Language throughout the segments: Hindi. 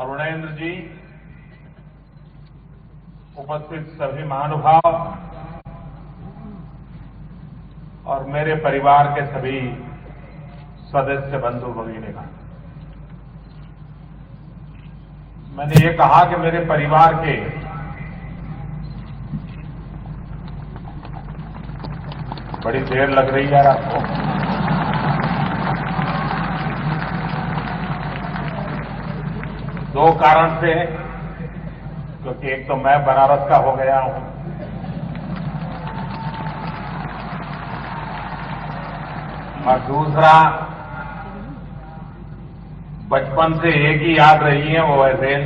अरुणेंद्र जी, उपस्थित सभी महानुभाव और मेरे परिवार के सभी सदस्य बंधु भगिनीगण, मैंने ये कहा कि मेरे परिवार के बड़ी देर लग रही है आपको। दो कारण से, क्योंकि एक तो मैं बनारस का हो गया हूं और दूसरा बचपन से एक ही याद रही है, वो है रेल।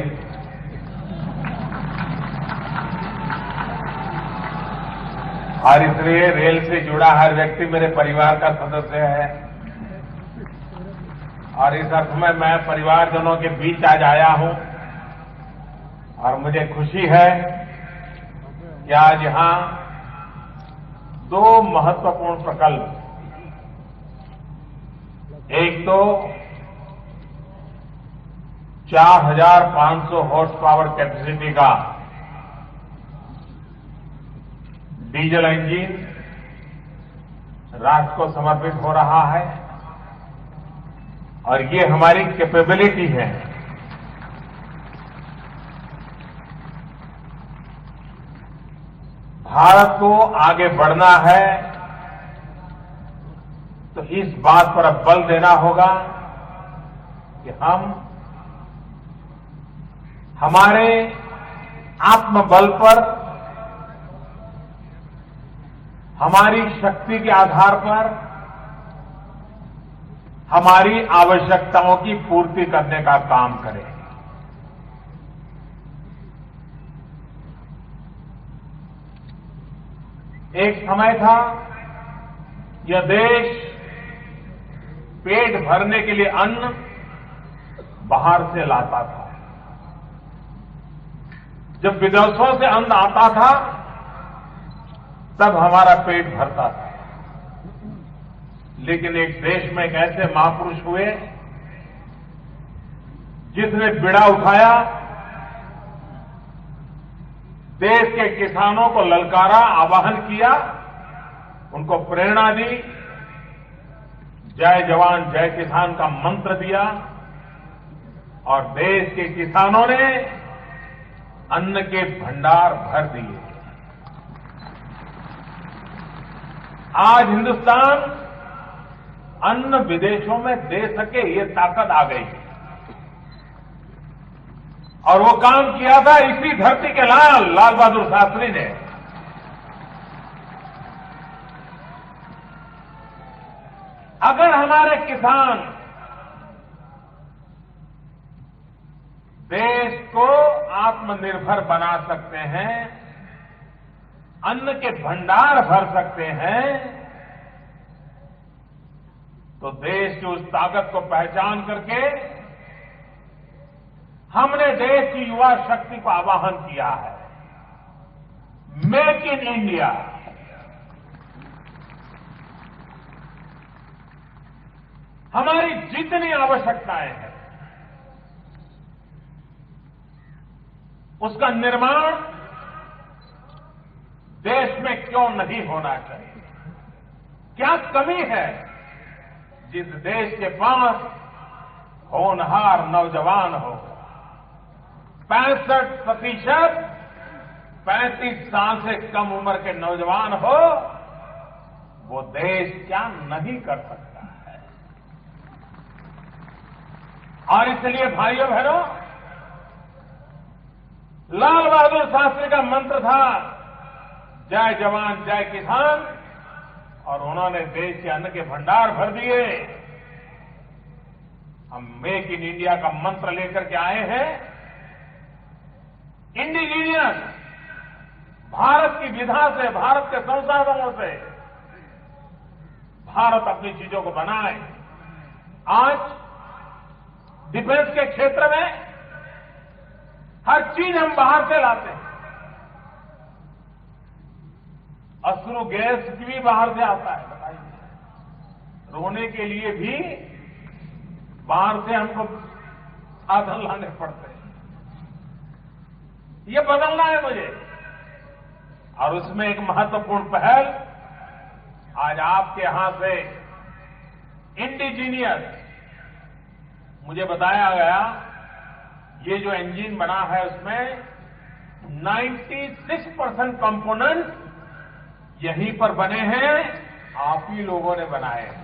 और इसलिए रेल से जुड़ा हर व्यक्ति मेरे परिवार का सदस्य है और इस अर्थ में मैं परिवारजनों के बीच आज आया हूं और मुझे खुशी है कि आज यहां दो महत्वपूर्ण प्रकल्प, एक तो 4,500 हॉर्स पावर कैपेसिटी का डीजल इंजन राष्ट्र को समर्पित हो रहा है और ये हमारी कैपेबिलिटी है। भारत को आगे बढ़ना है तो इस बात पर अब बल देना होगा कि हम हमारे आत्मबल पर, हमारी शक्ति के आधार पर हमारी आवश्यकताओं की पूर्ति करने का काम करें। एक समय था यह देश पेट भरने के लिए अन्न बाहर से लाता था। जब विदेशों से अन्न आता था तब हमारा पेट भरता था। लेकिन एक देश में एक ऐसे महापुरुष हुए जिसने बीड़ा उठाया, देश के किसानों को ललकारा, आह्वान किया, उनको प्रेरणा दी, जय जवान जय किसान का मंत्र दिया और देश के किसानों ने अन्न के भंडार भर दिए। आज हिंदुस्तान अन्न विदेशों में दे सके, ये ताकत आ गई है और वो काम किया था इसी धरती के लाल बहादुर शास्त्री ने। अगर हमारे किसान देश को आत्मनिर्भर बना सकते हैं, अन्न के भंडार भर सकते हैं, तो देश की उस ताकत को पहचान करके हमने देश की युवा शक्ति को आह्वान किया है, मेक इन इंडिया। हमारी जितनी आवश्यकताएं हैं उसका निर्माण देश में क्यों नहीं होना चाहिए? क्या कमी है जिस देश के पास होनहार नौजवान हो? 65% 35 साल से कम उम्र के नौजवान हो, वो देश क्या नहीं कर सकता है? और इसलिए भाइयों बहनों, लाल बहादुर शास्त्री का मंत्र था जय जवान जय किसान, और उन्होंने देश के अन्न के भंडार भर दिए। हम मेक इन इंडिया का मंत्र लेकर के आए हैं। इंडिजीनियस, भारत की विधा से, भारत के संसाधनों से भारत अपनी चीजों को बनाए। आज डिफेंस के क्षेत्र में हर चीज हम बाहर से लाते हैं। अश्रु गैस भी बाहर से आता है, बताइए। रोने के लिए भी बाहर से हमको साधन लाने पड़ते हैं। ये बदलना है मुझे। और उसमें एक महत्वपूर्ण पहल आज आपके यहां से इंडिजीनियस मुझे बताया गया, ये जो इंजन बना है उसमें 96% कंपोनेंट यहीं पर बने हैं, आप ही लोगों ने बनाए हैं।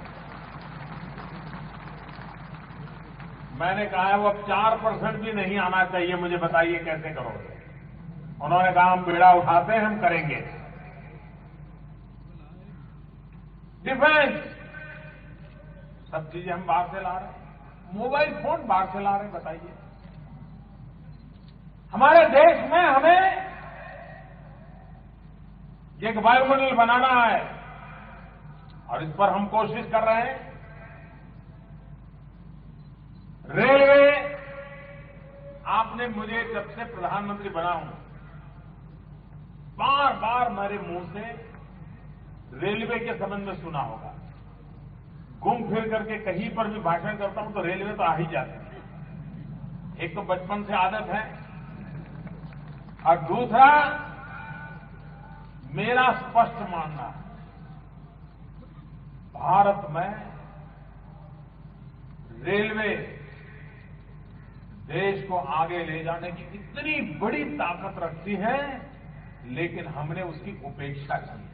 मैंने कहा है वो अब 4% भी नहीं आना चाहिए, मुझे बताइए कैसे करोगे। उन्होंने कहा हम बेड़ा उठाते हैं, हम करेंगे। डिफेंस, सब चीजें हम बाहर से ला रहे हैं, मोबाइल फोन बाहर से ला रहे हैं, बताइए। हमारे देश में हमें एक वायुमंडल बनाना है और इस पर हम कोशिश कर रहे हैं। रेलवे, आपने मुझे जब से प्रधानमंत्री बना हूं, बार बार मेरे मुंह से रेलवे के संबंध में सुना होगा। घूम फिर करके कहीं पर भी भाषण करता हूं तो रेलवे तो आ ही जाते हैं। एक तो बचपन से आदत है और दूसरा मेरा स्पष्ट मानना है, भारत में रेलवे देश को आगे ले जाने की इतनी बड़ी ताकत रखती है, लेकिन हमने उसकी उपेक्षा की है।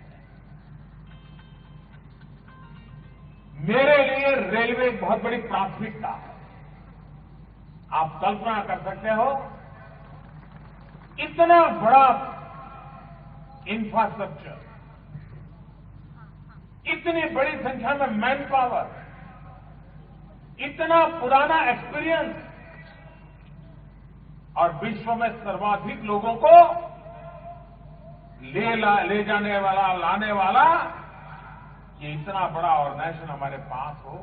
मेरे लिए रेलवे एक बहुत बड़ी प्राथमिकता है। आप कल्पना कर सकते हो, इतना बड़ा इंफ्रास्ट्रक्चर, इतनी बड़ी संख्या में मैन पावर, इतना पुराना एक्सपीरियंस और विश्व में सर्वाधिक लोगों को ले जाने वाला, लाने वाला, ये इतना बड़ा ऑर्गेनाइजेशन हमारे पास हो,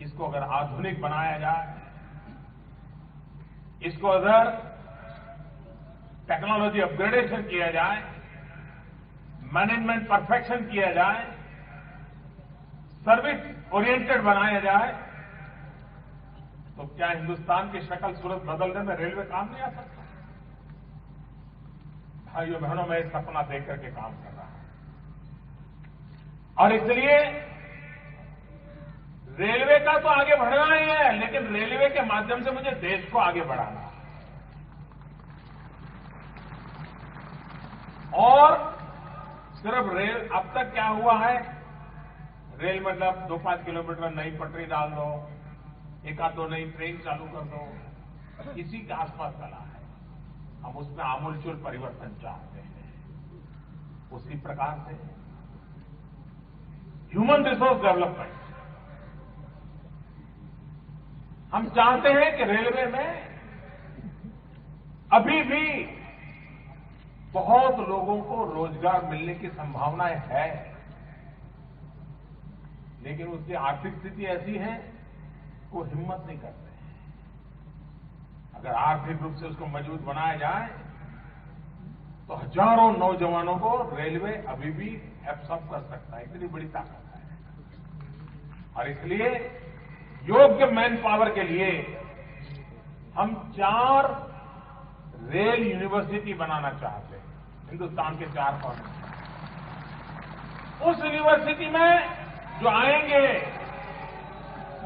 इसको अगर आधुनिक बनाया जाए, इसको अगर टेक्नोलॉजी अपग्रेडेशन किया जाए, मैनेजमेंट परफेक्शन किया जाए, सर्विस ओरिएंटेड बनाया जाए, तो क्या हिंदुस्तान की शक्ल सूरत बदलने में रेलवे काम नहीं आ सकता? भाइयों बहनों, मैं सपना देख करके काम कर रहा हूं और इसलिए रेलवे का तो आगे बढ़ना ही है, लेकिन रेलवे के माध्यम से मुझे देश को आगे बढ़ाना है। और सिर्फ रेल, अब तक क्या हुआ है, रेल मतलब 2-5 किलोमीटर नई पटरी डाल दो, एक आध दो नई ट्रेन चालू कर दो, इसी के आसपास चला है। हम उसमें आमूलचूल परिवर्तन चाहते हैं। उसी प्रकार से ह्यूमन रिसोर्स डेवलपमेंट, हम चाहते हैं कि रेलवे में अभी भी बहुत लोगों को रोजगार मिलने की संभावनाएं है, लेकिन उसकी आर्थिक स्थिति ऐसी है वो हिम्मत नहीं करते। अगर आर्थिक रूप से उसको मजबूत बनाया जाए तो हजारों नौजवानों को रेलवे अभी भी एब्सॉर्ब कर सकता है, इतनी बड़ी ताकत है। और इसलिए योग्य मैन पावर के लिए हम 4 रेल यूनिवर्सिटी बनाना चाहते हैं, हिंदुस्तान के 4 कोने में। उस यूनिवर्सिटी में जो आएंगे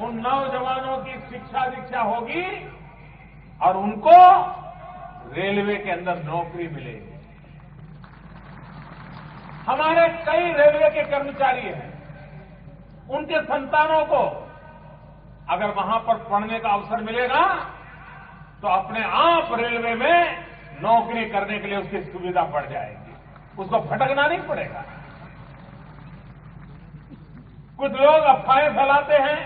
उन नौजवानों की शिक्षा दीक्षा होगी और उनको रेलवे के अंदर नौकरी मिलेगी। हमारे कई रेलवे के कर्मचारी हैं, उनके संतानों को अगर वहां पर पढ़ने का अवसर मिलेगा तो अपने आप रेलवे में नौकरी करने के लिए उसकी सुविधा बढ़ जाएगी, उसको भटकना नहीं पड़ेगा। कुछ लोग अफवाहें फैलाते हैं,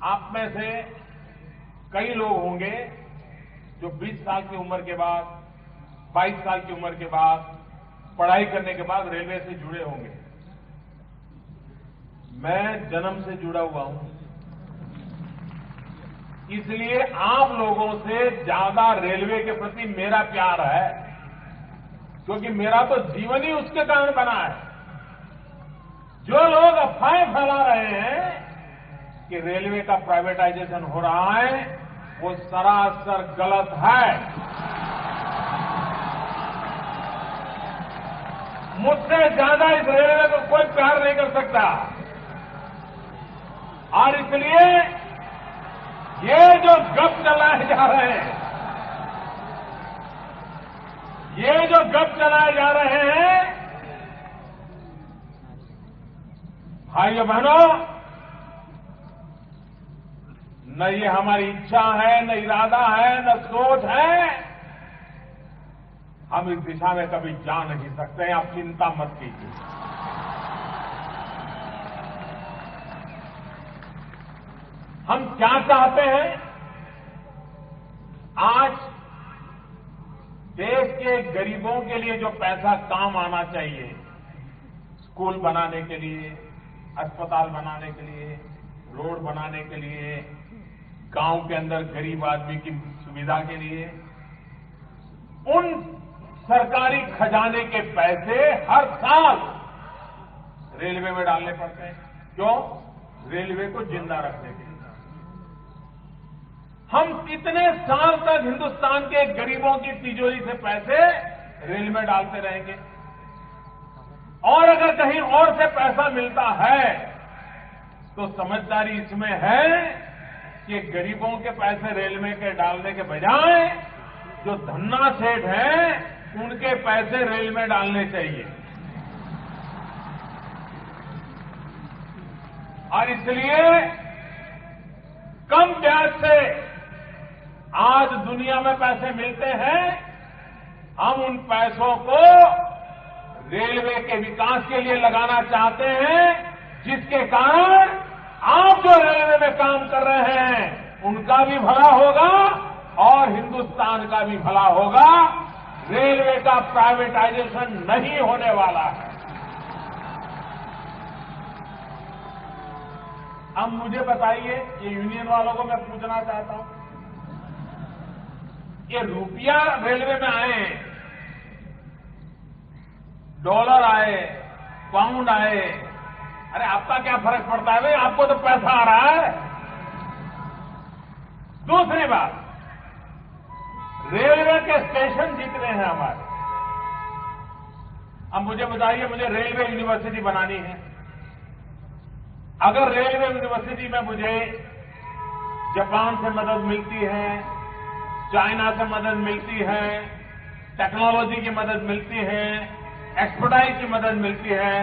आप में से कई लोग होंगे जो 20 साल की उम्र के बाद, 22 साल की उम्र के बाद, पढ़ाई करने के बाद रेलवे से जुड़े होंगे। मैं जन्म से जुड़ा हुआ हूं, इसलिए आप लोगों से ज्यादा रेलवे के प्रति मेरा प्यार है, क्योंकि मेरा तो जीवन ही उसके कारण बना है। जो लोग अफवाहें फैला रहे हैं कि रेलवे का प्राइवेटाइजेशन हो रहा है, वो सरासर गलत है। मुझसे ज्यादा इस रेलवे को कोई प्यार नहीं कर सकता और इसलिए ये जो गप चलाए जा रहे हैं, ये जो गप चलाए जा रहे हैं, भाइयों बहनों, न ये हमारी इच्छा है, न इरादा है, न सोच है। हम इस दिशा में कभी जा नहीं सकते हैं। आप चिंता मत कीजिए। हम क्या चाहते हैं? आज देश के गरीबों के लिए जो पैसा काम आना चाहिए, स्कूल बनाने के लिए, अस्पताल बनाने के लिए, रोड बनाने के लिए, गांव के अंदर गरीब आदमी की सुविधा के लिए, उन सरकारी खजाने के पैसे हर साल रेलवे में डालने पड़ते हैं। क्यों? रेलवे को जिंदा रखने के लिए। हम कितने साल तक हिंदुस्तान के गरीबों की तिजोरी से पैसे रेल में डालते रहेंगे? और अगर कहीं और से पैसा मिलता है तो समझदारी इसमें है कि गरीबों के पैसे रेलवे के डालने के बजाय जो धन्ना सेठ हैं उनके पैसे रेल में डालने चाहिए। और इसलिए कम ब्याज से आज दुनिया में पैसे मिलते हैं। हम उन पैसों को रेलवे के विकास के लिए लगाना चाहते हैं, जिसके कारण आप जो रेलवे में काम कर रहे हैं उनका भी भला होगा और हिंदुस्तान का भी भला होगा। रेलवे का प्राइवेटाइजेशन नहीं होने वाला है। अब मुझे बताइए, ये यूनियन वालों को मैं पूछना चाहता हूं, ये रुपया रेलवे में आए, डॉलर आए, पाउंड आए, अरे आपका क्या फर्क पड़ता है भाई? आपको तो पैसा आ रहा है। दूसरी बात, रेलवे के स्टेशन जितने हैं हमारे, अब मुझे बताइए, मुझे रेलवे यूनिवर्सिटी बनानी है। अगर रेलवे यूनिवर्सिटी में मुझे जापान से मदद मिलती है, चाइना से मदद मिलती है, टेक्नोलॉजी की मदद मिलती है, एक्सपर्टाइज की मदद मिलती है,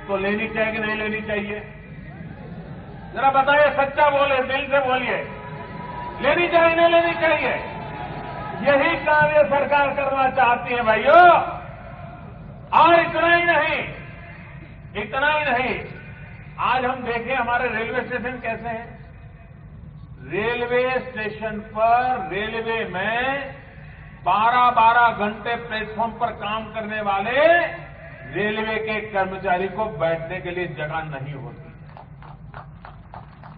तो लेनी चाहिए कि नहीं लेनी चाहिए? जरा बताइए, सच्चा बोले, दिल से बोलिए, लेनी चाहिए नहीं लेनी चाहिए? यही काम ये सरकार करना चाहती है भाइयों। और इतना ही नहीं, इतना ही नहीं, आज हम देखें हमारे रेलवे स्टेशन कैसे हैं। रेलवे स्टेशन पर रेलवे में 12-12 घंटे प्लेटफॉर्म पर काम करने वाले रेलवे के कर्मचारी को बैठने के लिए जगह नहीं होती।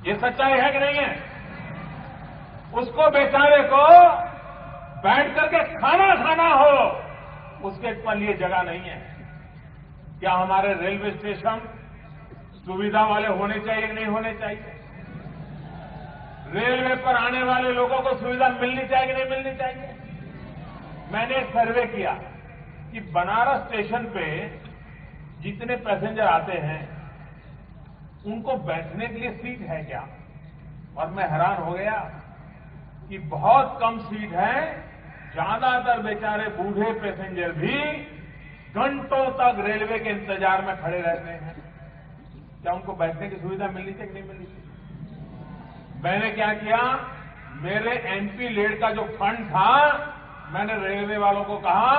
ये सच्चाई है कि नहीं है? उसको बेचारे को बैठ करके खाना खाना हो, उसके लिए जगह नहीं है। क्या हमारे रेलवे स्टेशन सुविधा वाले होने चाहिए कि नहीं होने चाहिए? रेलवे पर आने वाले लोगों को सुविधा मिलनी चाहिए कि नहीं मिलनी चाहिए? मैंने एक सर्वे किया कि बनारस स्टेशन पे जितने पैसेंजर आते हैं उनको बैठने के लिए सीट है क्या? और मैं हैरान हो गया कि बहुत कम सीट है। ज्यादातर बेचारे बूढ़े पैसेंजर भी घंटों तक रेलवे के इंतजार में खड़े रहते हैं। क्या उनको बैठने की सुविधा मिलनी चाहिए कि नहीं मिलनी चाहिए? मैंने क्या किया, मेरे एमपी लेड का जो फंड था, मैंने रेलवे वालों को कहा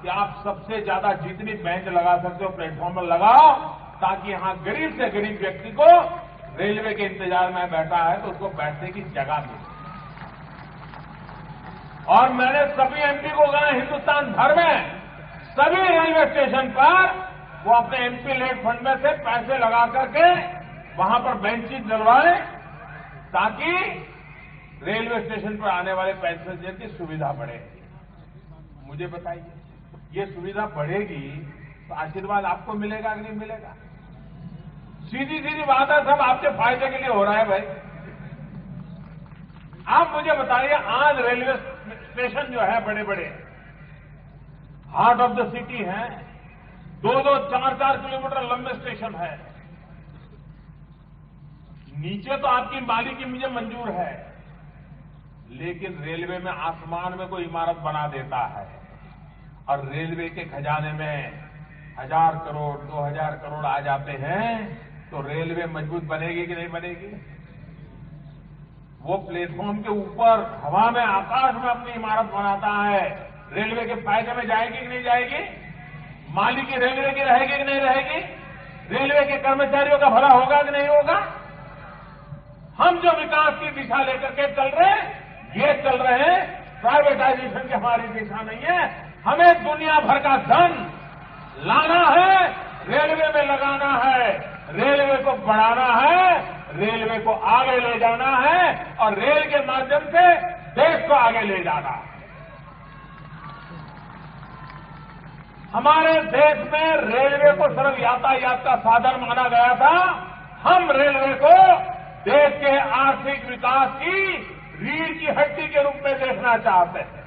कि आप सबसे ज्यादा जितनी बेंच लगा सकते हो प्लेटफॉर्म पर लगाओ, ताकि यहां गरीब से गरीब व्यक्ति को रेलवे के इंतजार में बैठा है तो उसको बैठने की जगह मिले। और मैंने सभी एमपी को कहा, हिंदुस्तान भर में सभी रेलवे स्टेशन पर वो अपने एमपी लेड फंड में से पैसे लगा करके वहां पर बेंचेस डलवाए, ताकि रेलवे स्टेशन पर आने वाले पैसेंजर की सुविधा बढ़े। मुझे बताइए, ये सुविधा बढ़ेगी तो आशीर्वाद आपको मिलेगा कि नहीं मिलेगा? सीधी सीधी बात है, सब आपके फायदे के लिए हो रहा है भाई। आप मुझे बताइए, आज रेलवे स्टेशन जो है बड़े बड़े हार्ट ऑफ द सिटी हैं, 2-2, 4-4 किलोमीटर लंबे स्टेशन है। नीचे तो आपकी मालिकी मुझे मंजूर है, लेकिन रेलवे में आसमान में कोई इमारत बना देता है और रेलवे के खजाने में 1000 करोड़ 2000 करोड़ आ जाते हैं, तो रेलवे मजबूत बनेगी कि नहीं बनेगी? वो प्लेटफॉर्म के ऊपर हवा में आकाश में अपनी इमारत बनाता है, रेलवे के फायदे में जाएगी कि नहीं जाएगी? मालिकी रेलवे की रहेगी कि नहीं रहेगी? रेलवे के कर्मचारियों का भला होगा कि नहीं होगा? हम जो विकास की दिशा लेकर के चल रहे हैं, ये चल रहे हैं प्राइवेटाइजेशन की हमारी दिशा नहीं है। हमें दुनिया भर का धन लाना है, रेलवे में लगाना है, रेलवे को बढ़ाना है, रेलवे को आगे ले जाना है और रेल के माध्यम से देश को आगे ले जाना है। हमारे देश में रेलवे को सिर्फ यातायात का साधन माना गया था। हम रेलवे को देश के आर्थिक विकास की रीढ़ की हड्डी के रूप में देखना चाहते हैं,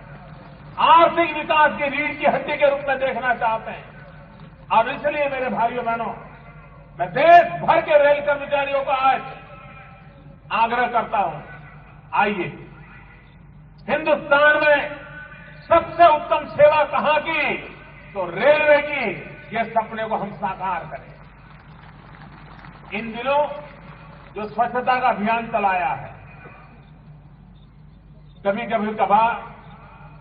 आर्थिक विकास की रीढ़ की हड्डी के रूप में देखना चाहते हैं। और इसलिए मेरे भाइयों बहनों, मैं देश भर के रेल कर्मचारियों को आज आग्रह करता हूं, आइए हिंदुस्तान में सबसे उत्तम सेवा कहां की? तो रेलवे की। ये सपने को हम साकार करें। इन दिनों जो स्वच्छता का अभियान चलाया है, कभी कभी कभार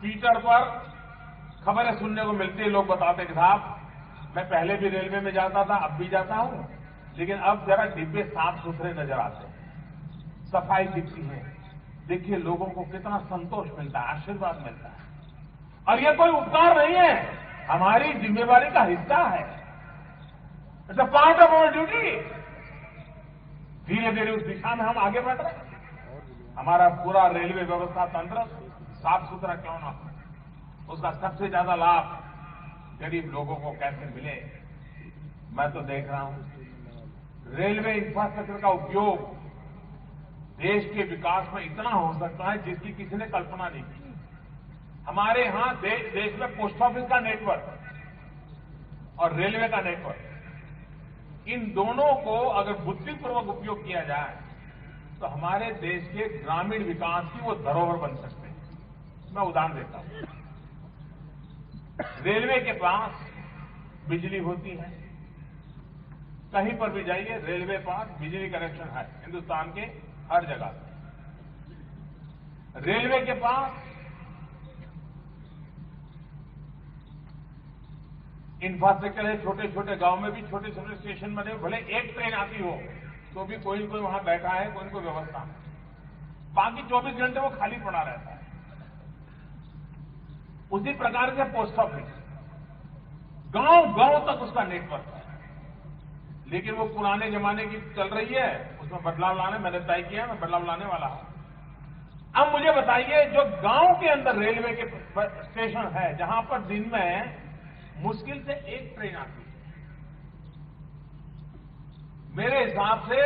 ट्विटर पर खबरें सुनने को मिलती है, लोग बताते कि साहब मैं पहले भी रेलवे में जाता था, अब भी जाता हूं, लेकिन अब जरा डिब्बे साफ सुथरे नजर आते हैं, सफाई दिखती है। देखिए लोगों को कितना संतोष मिलता है, आशीर्वाद मिलता है। और ये कोई उपकार नहीं है, हमारी जिम्मेवारी का हिस्सा है। It's a part of our duty. धीरे धीरे उस दिशा में हम आगे बढ़ रहे हैं। हमारा पूरा रेलवे व्यवस्था तंत्र साफ सुथरा क्यों ना हो, उसका सबसे ज्यादा लाभ गरीब लोगों को कैसे मिले। मैं तो देख रहा हूं रेलवे इंफ्रास्ट्रक्चर का उपयोग देश के विकास में इतना हो सकता है जिसकी किसी ने कल्पना नहीं की। हमारे यहां देश में पोस्ट ऑफिस का नेटवर्क और रेलवे का नेटवर्क, इन दोनों को अगर बुद्धिपूर्वक उपयोग किया जाए तो हमारे देश के ग्रामीण विकास की वो धरोहर बन सकते हैं। मैं उदाहरण देता हूं, रेलवे के पास बिजली होती है, कहीं पर भी जाइए रेलवे पास बिजली कनेक्शन है, हिंदुस्तान के हर जगह। रेलवे के पास इंफ्रास्ट्रक्चर है, छोटे छोटे गांव में भी छोटे छोटे स्टेशन बने, भले एक ट्रेन आती हो तो भी कोई न कोई वहां बैठा है, कोई न कोई व्यवस्था है, बाकी 24 घंटे वो खाली पड़ा रहता है। उसी प्रकार से पोस्ट ऑफिस गांव गांव तक उसका नेटवर्क है, लेकिन वो पुराने जमाने की चल रही है, उसमें बदलाव लाने मैंने तय किया, मैं बदलाव लाने वाला हूं। अब मुझे बताइए, जो गांव के अंदर रेलवे के स्टेशन है जहां पर दिन में मुश्किल से एक ट्रेन आती है, मेरे हिसाब से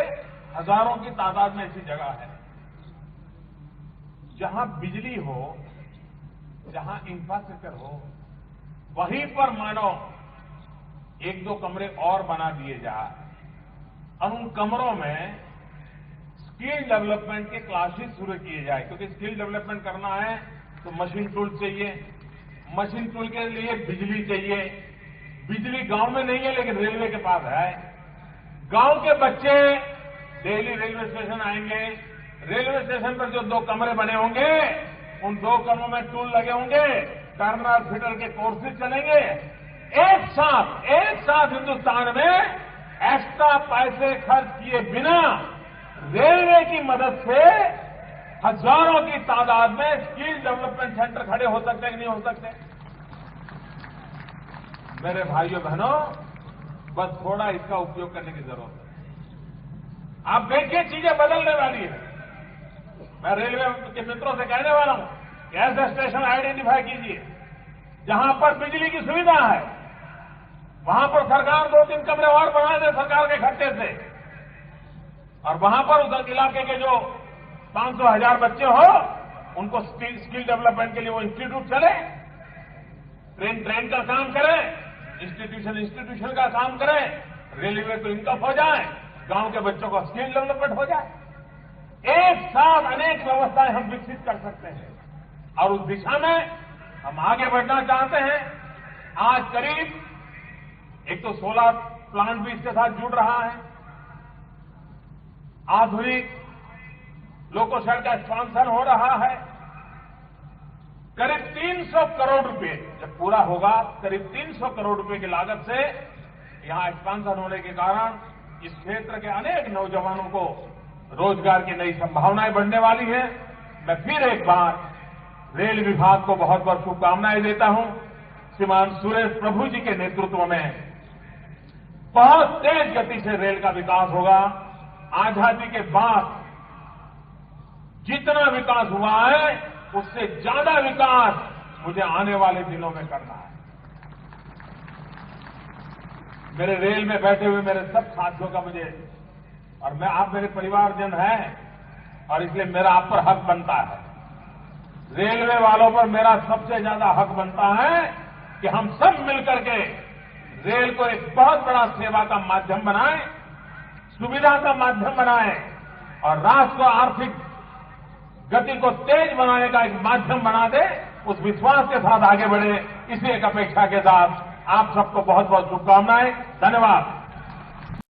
हजारों की तादाद में ऐसी जगह है जहां बिजली हो, जहां इंफ्रास्ट्रक्चर हो, वहीं पर मानो 1-2 कमरे और बना दिए जाए और उन कमरों में स्किल डेवलपमेंट के क्लासेस शुरू किए जाए। क्योंकि स्किल डेवलपमेंट करना है तो मशीन टूल चाहिए, मशीन टूल के लिए बिजली चाहिए। बिजली गांव में नहीं है लेकिन रेलवे के पास है। गांव के बच्चे डेली रेलवे स्टेशन आएंगे, रेलवे स्टेशन पर जो 2 कमरे बने होंगे, उन 2 कमरों में टूल लगे होंगे, टर्नर फिटर के कोर्सेज चलेंगे। एक साथ हिंदुस्तान में एक्स्ट्रा पैसे खर्च किए बिना रेलवे की मदद से हजारों की तादाद में स्किल डेवलपमेंट सेंटर खड़े हो सकते हैं कि नहीं हो सकते? मेरे भाइयों बहनों, बस थोड़ा इसका उपयोग करने की जरूरत है। आप देखिए चीजें बदलने वाली है। मैं रेलवे के मित्रों से कहने वाला हूं कि ऐसे स्टेशन आइडेंटिफाई कीजिए जहां पर बिजली की सुविधा है, वहां पर सरकार 2-3 कमरे और बना दे सरकार के खर्चे से, और वहां पर उस इलाके के जो 500,000 बच्चे हो, उनको स्किल डेवलपमेंट के लिए वो इंस्टीट्यूट चले, ट्रेन का काम करें, इंस्टीट्यूशन का काम करें, रेलवे को इनकम हो जाए, गांव के बच्चों को स्किल डेवलपमेंट हो जाए। एक साथ अनेक व्यवस्थाएं हम विकसित कर सकते हैं और उस दिशा में हम आगे बढ़ना चाहते हैं। आज करीब एक तो सोलर प्लांट भी इसके साथ जुड़ रहा है, आधुनिक लोकोशेड का एक्सपांशन हो रहा है। करीब 300 करोड़ रुपए जब पूरा होगा, करीब 300 करोड़ रुपए की लागत से यहां एक्सपांशन होने के कारण इस क्षेत्र के अनेक नौजवानों को रोजगार की नई संभावनाएं बढ़ने वाली है। मैं फिर एक बार रेल विभाग को बहुत बहुत शुभकामनाएं देता हूं। श्रीमान सुरेश प्रभु जी के नेतृत्व में बहुत तेज गति से रेल का विकास होगा। आजादी के बाद जितना विकास हुआ है उससे ज्यादा विकास मुझे आने वाले दिनों में करना है। मेरे रेल में बैठे हुए मेरे सब साथियों का मुझे, और मैं आप मेरे परिवारजन हैं और इसलिए मेरा आप पर हक बनता है। रेलवे वालों पर मेरा सबसे ज्यादा हक बनता है कि हम सब मिलकर के रेल को एक बहुत बड़ा सेवा का माध्यम बनाएं, सुविधा का माध्यम बनाएं और राष्ट्र को आर्थिक गति को तेज बनाने का एक माध्यम बना दे। उस विश्वास के साथ आगे बढ़े, इसी एक अपेक्षा के साथ आप सबको बहुत बहुत शुभकामनाएं। धन्यवाद।